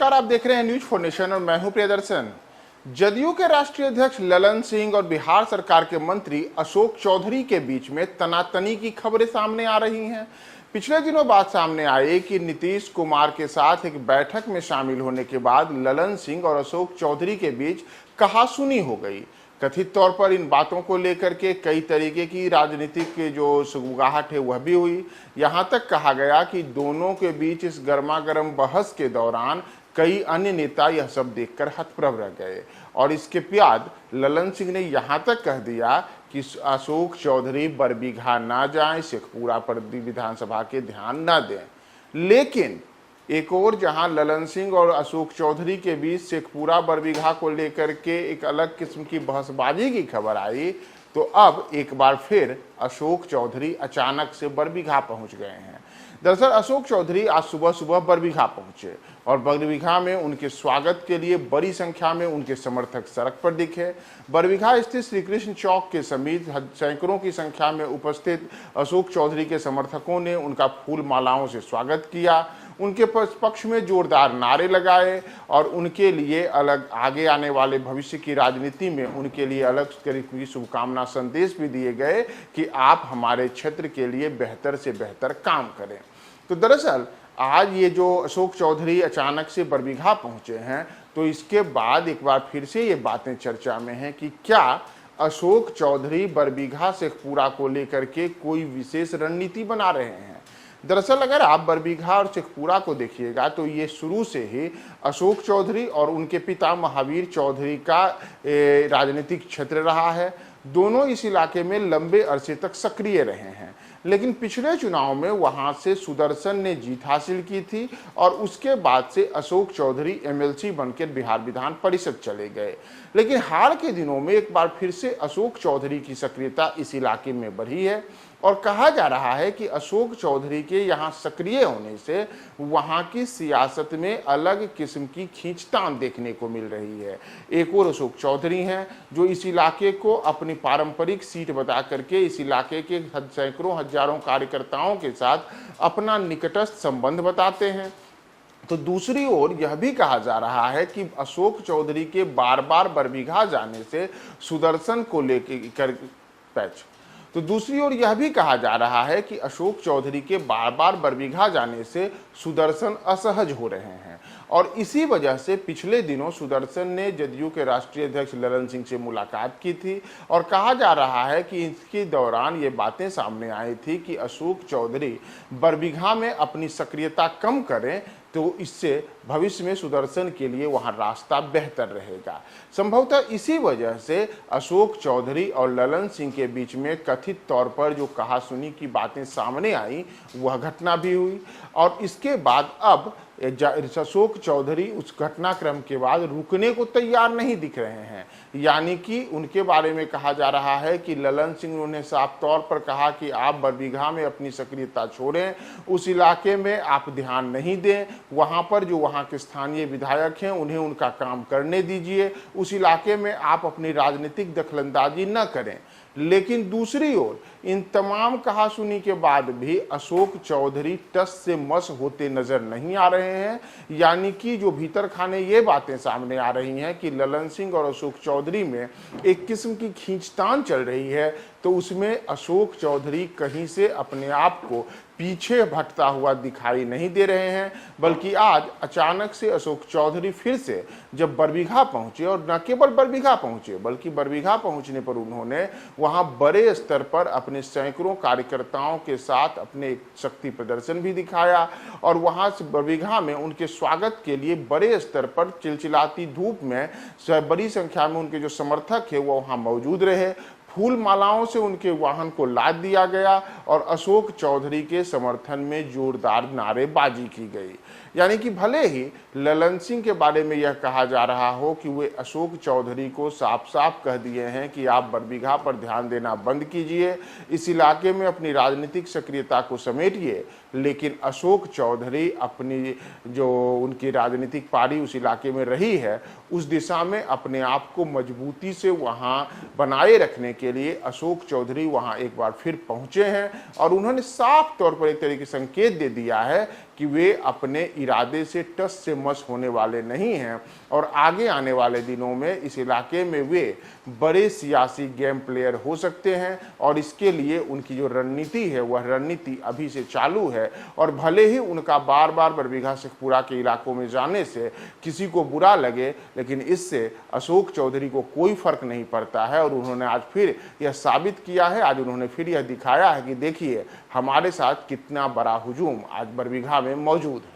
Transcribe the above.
नमस्कार, आप देख रहे हैं न्यूज फॉर नेशन और मैं हूं प्रियदर्शन। जदयू के राष्ट्रीय अध्यक्ष ललन सिंह और बिहार सरकार के मंत्री अशोक चौधरी के बीच में तनातनी की खबरें सामने आ रही हैं। पिछले दिनों बात सामने आई कि नीतीश कुमार के साथ एक बैठक में शामिल होने के बाद ललन सिंह और अशोक चौधरी के बीच कहासुनी हो गई। कथित तौर पर इन बातों को लेकर के कई तरीके की राजनीतिक जो सुगबुगाहट है वह भी हुई। यहां तक कहा गया कि दोनों के बीच इस गर्मागर्म बहस के दौरान कई अन्य नेता यह सब देखकर हतप्रभ रह गए और इसके बाद ललन सिंह ने यहां तक कह दिया कि अशोक चौधरी बरबीघा ना जाएं, शेखपुरा पर विधानसभा के ध्यान न दें। लेकिन एक और जहां ललन सिंह और अशोक चौधरी के बीच शेखपुरा बरबीघा को लेकर के एक अलग किस्म की बहसबाजी की खबर आई, तो अब एक बार फिर अशोक चौधरी अचानक से बरबीघा पहुंच गए हैं। दरअसल अशोक चौधरी आज सुबह सुबह बरबीघा पहुंचे और बरबीघा में उनके स्वागत के लिए बड़ी संख्या में उनके समर्थक सड़क पर दिखे। बरबीघा स्थित श्री कृष्ण चौक के समीप सैकड़ों की संख्या में उपस्थित अशोक चौधरी के समर्थकों ने उनका फूल मालाओं से स्वागत किया, उनके पक्ष में जोरदार नारे लगाए और उनके लिए अलग आगे आने वाले भविष्य की राजनीति में उनके लिए अलग की शुभकामना संदेश भी दिए गए कि आप हमारे क्षेत्र के लिए बेहतर से बेहतर काम करें। तो दरअसल आज ये जो अशोक चौधरी अचानक से बरबीघा पहुंचे हैं, तो इसके बाद एक बार फिर से ये बातें चर्चा में हैं कि क्या अशोक चौधरी बरबीघा शेखपुरा को लेकर के कोई विशेष रणनीति बना रहे हैं। दरअसल अगर आप बरबीघा और शेखपुरा को देखिएगा तो ये शुरू से ही अशोक चौधरी और उनके पिता महावीर चौधरी का राजनीतिक क्षेत्र रहा है। दोनों इस इलाके में लंबे अरसे तक सक्रिय रहे हैं, लेकिन पिछले चुनाव में वहां से सुदर्शन ने जीत हासिल की थी और उसके बाद से अशोक चौधरी एमएलसी बनकर बिहार विधान परिषद चले गए। लेकिन हाल के दिनों में एक बार फिर से अशोक चौधरी की सक्रियता इस इलाके में बढ़ी है और कहा जा रहा है कि अशोक चौधरी के यहाँ सक्रिय होने से वहाँ की सियासत में अलग किस्म की खींचतान देखने को मिल रही है। एक और अशोक चौधरी हैं जो इस इलाके को अपनी पारंपरिक सीट बता करके इस इलाके के सैकड़ों हजारों कार्यकर्ताओं के साथ अपना निकटस्थ संबंध बताते हैं। तो दूसरी ओर यह भी कहा जा रहा है कि अशोक चौधरी के बार बार बरबीघा जाने से सुदर्शन को लेकर तो दूसरी ओर यह भी कहा जा रहा है कि अशोक चौधरी के बार बार बरबीघा जाने से सुदर्शन असहज हो रहे हैं और इसी वजह से पिछले दिनों सुदर्शन ने जदयू के राष्ट्रीय अध्यक्ष ललन सिंह से मुलाकात की थी और कहा जा रहा है कि इसके दौरान ये बातें सामने आई थी कि अशोक चौधरी बरबीघा में अपनी सक्रियता कम करें तो इससे भविष्य में सुदर्शन के लिए वहां रास्ता बेहतर रहेगा। संभवतः इसी वजह से अशोक चौधरी और ललन सिंह के बीच में कथित तौर पर जो कहासुनी की बातें सामने आई वह घटना भी हुई और इसके बाद अब अशोक चौधरी उस घटनाक्रम के बाद रुकने को तैयार नहीं दिख रहे हैं। यानी कि उनके बारे में कहा जा रहा है कि ललन सिंह ने उन्हें साफ तौर पर कहा कि आप बरबीघा में अपनी सक्रियता छोड़ें, उस इलाके में आप ध्यान नहीं दें, वहां पर जो वहां के स्थानीय विधायक हैं उन्हें उनका काम करने दीजिए, उस इलाके में आप अपनी राजनीतिक दखलंदाजी न करें। लेकिन दूसरी ओर इन तमाम कहासुनी के बाद भी अशोक चौधरी टस से मस होते नजर नहीं आ रहे हैं। यानी कि जो भीतर खाने ये बातें सामने आ रही हैं कि ललन सिंह और अशोक चौधरी में एक किस्म की खींचतान चल रही है, तो उसमें अशोक चौधरी कहीं से अपने आप को पीछे भटता हुआ दिखाई नहीं दे रहे हैं, बल्कि आज अचानक से अशोक चौधरी फिर से जब बरबीघा पहुंचे और न केवल बरबीघा पहुंचे बल्कि बरबीघा पहुंचने पर उन्होंने वहां बड़े स्तर पर अपने सैकड़ों कार्यकर्ताओं के साथ अपने शक्ति प्रदर्शन भी दिखाया और वहां से बरबीघा में उनके स्वागत के लिए बड़े स्तर पर चिलचिलाती धूप में बड़ी संख्या में उनके जो समर्थक है वो वहां मौजूद रहे। फूल मालाओं से उनके वाहन को लाद दिया गया और अशोक चौधरी के समर्थन में जोरदार नारेबाजी की गई। यानी कि भले ही ललन सिंह के बारे में यह कहा जा रहा हो कि वे अशोक चौधरी को साफ साफ कह दिए हैं कि आप बरबीघा पर ध्यान देना बंद कीजिए, इस इलाके में अपनी राजनीतिक सक्रियता को समेटिए, लेकिन अशोक चौधरी अपनी जो उनकी राजनीतिक पारी उस इलाके में रही है उस दिशा में अपने आप को मजबूती से वहां बनाए रखने के लिए अशोक चौधरी वहां एक बार फिर पहुंचे हैं और उन्होंने साफ तौर पर एक तरीके से संकेत दे दिया है कि वे अपने इरादे से टस से मस होने वाले नहीं हैं और आगे आने वाले दिनों में इस इलाके में वे बड़े सियासी गेम प्लेयर हो सकते हैं और इसके लिए उनकी जो रणनीति है वह रणनीति अभी से चालू है। और भले ही उनका बार बार बरबीघा शेखपुरा के इलाकों में जाने से किसी को बुरा लगे, लेकिन इससे अशोक चौधरी को कोई फर्क नहीं पड़ता है और उन्होंने आज फिर यह साबित किया है, आज उन्होंने फिर यह दिखाया है कि देखिए हमारे साथ कितना बड़ा हुजूम आज बरबीघा में मौजूद है।